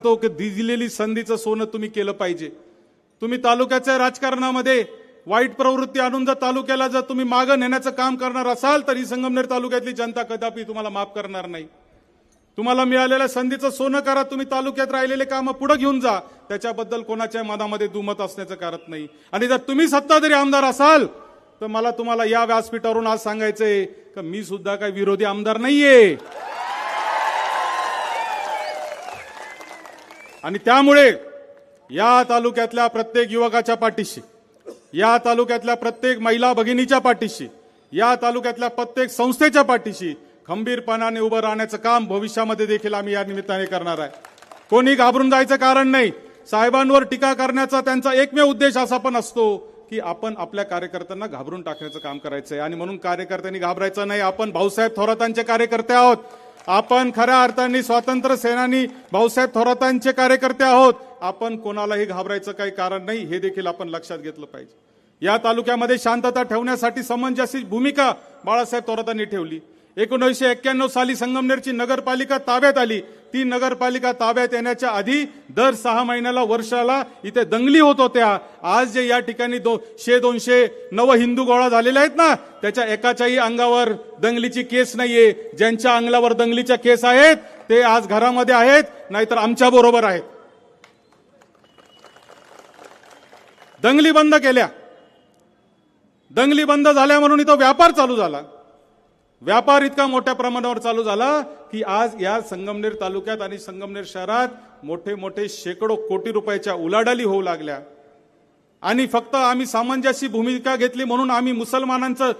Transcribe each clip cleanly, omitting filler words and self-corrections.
तो की दिलेली संधीचं सोनं तुम्ही केलं पाहिजे। तुम्ही तालुक्याच्या राजकारणामध्ये वाईट प्रवृत्ती आणून जर तालुक्याला जर तुम्ही मागे नेण्याचं काम करणार असाल तर ही संगमनेर तालुक्यातली जनता कदापि तुम्हाला माफ करणार नाही। तुम्हाला मिळालेल्या संधीचं सोनं करा, तुम्ही तालुक्यात राहिलेले कामं पुढे घेऊन जा, त्याच्याबद्दल कोणाच्या मनामध्ये दुमत असण्याचं कारण नाही। आणि जर तुम्ही सत्ताधारी आमदार असाल तर मला तुम्हाला या व्यासपीठावरून आज सांगायचंय की मी सुद्धा काही विरोधी आमदार नाहीये। आणि त्यामुळे या तालुक्यातल्या प्रत्येक युवकाच्या पाठीशी, या तालुक्यातल्या प्रत्येक महिला भगिनीच्या पाठीशी, या तालुक्यातल्या प्रत्येक संस्थेच्या पाठीशी खंबीरपणाने उभं राहण्याचं काम भविष्यामध्ये देखील आम्ही या निमित्ताने करणार आहे। कोणी घाबरून जायचं कारण नाही। साहेबांवर टीका करण्याचा त्यांचा एकमेव उद्देश असा पण असतो की आपण आपल्या कार्यकर्त्यांना घाबरून टाकण्याचं काम करायचंय। आणि म्हणून कार्यकर्त्यांनी घाबरायचं नाही। आपण भाऊसाहेब थोरातांचे कार्यकर्ते आहोत, आपण खऱ्या अर्थाने स्वातंत्र्य सेनानी भाऊसाहेब थोरातांचे कार्यकर्ते आहोत। आपण कोणालाही घाबरायचं काही कारण नाही, हे देखील आपण लक्षात घेतलं पाहिजे। या तालुक्यामध्ये शांतता ठेवण्यासाठी समंजस भूमिका बाळासाहेब थोरातांनी ठेवली। 1991 साली संगमनेरची नगरपालिका ताब्यात आली। ती नगरपालिका ताब्यात येण्याच्या आधी दर 6 महिन्याला वर्षाला इथे दंगली होत होत्या। आज जे या ठिकाणी 100-200 नव हिंदू गोळा झालेले आहेत ना, त्याच्या एकाच्याही अंगावर दंगलीची केस नाहीये। ज्यांच्या अंगावर दंगलीच्या केस आहेत ते आज घरामध्ये आहेत, नाहीतर आमच्या बरोबर आहेत। दंगली बंद केल्या, दंगली बंद झाल्या म्हणून इथं व्यापार चालू झाला। व्यापार इतका मोठ्या प्रमाणावर चालू झाला की आज या संगमनेर तालुक्यात आणि संगमनेर शहरात मोठे मोठे शेकडो कोटी रुपयाच्या उलाढाली होऊ लागल्या। आणि फक्त आम्ही सामंजस्य भूमिका घेतली म्हणून आम्ही मुसलमानांचं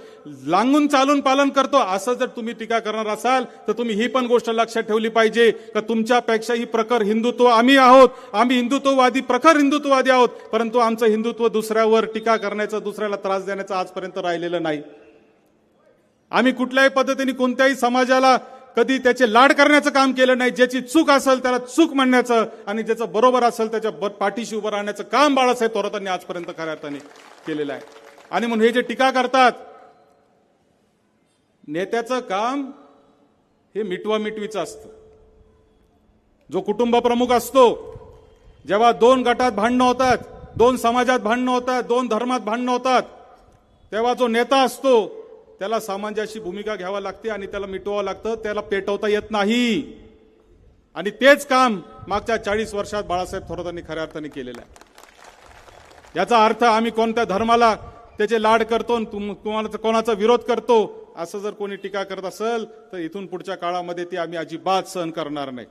लांगून चालून पालन करतो असं जर तुम्ही टीका करणार असाल तर तुम्ही ही पण गोष्ट लक्षात ठेवली पाहिजे की तुमच्यापेक्षाही प्रखर हिंदुत्व आम्ही आहोत। आम्ही हिंदुत्ववादी, प्रखर हिंदुत्ववादी आहोत, परंतु आमचं हिंदुत्व दुसऱ्यावर टीका करण्याचं, दुसऱ्याला त्रास देण्याचं आजपर्यंत राहिलेलं नाही। आम्ही कुठल्याही पद्धतीने कोणत्याही समाजाला कधी त्याचे लाड करण्याचं काम केलं नाही। ज्याची चूक असेल त्याला चूक म्हणण्याचं आणि ज्याचं बरोबर असेल त्याच्या पाठीशी उभं राहण्याचं काम बाळासाहेब थोरातांनी आजपर्यंत खऱ्या अर्थाने केलेलं आहे। आणि म्हणून हे जे टीका करतात, नेत्याचं काम हे मिटवामिटवीचं असतं। जो कुटुंब प्रमुख असतो, जेव्हा 2 गटात भांडणं होतात, 2 समाजात भांडणं होतात, 2 धर्मात भांडणं होतात, तेव्हा जो नेता असतो त्याला सामंजस्य भूमिका घ्यावी लागते आणि त्याला मिटवावं लागतं, त्याला पेटवता येत नाही। आणि तेच काम मागच्या 40 वर्षात बाळासाहेब थोरातांनी खऱ्या अर्थाने केलेलं आहे। याचा अर्थ आम्ही कोणत्या धर्माला त्याचे लाड करतो, तुम्हाला कोणाचा विरोध करतो असं जर कोणी टीका करत असेल तर इथून पुढच्या काळामध्ये ती आम्ही अजिबात सहन करणार नाही।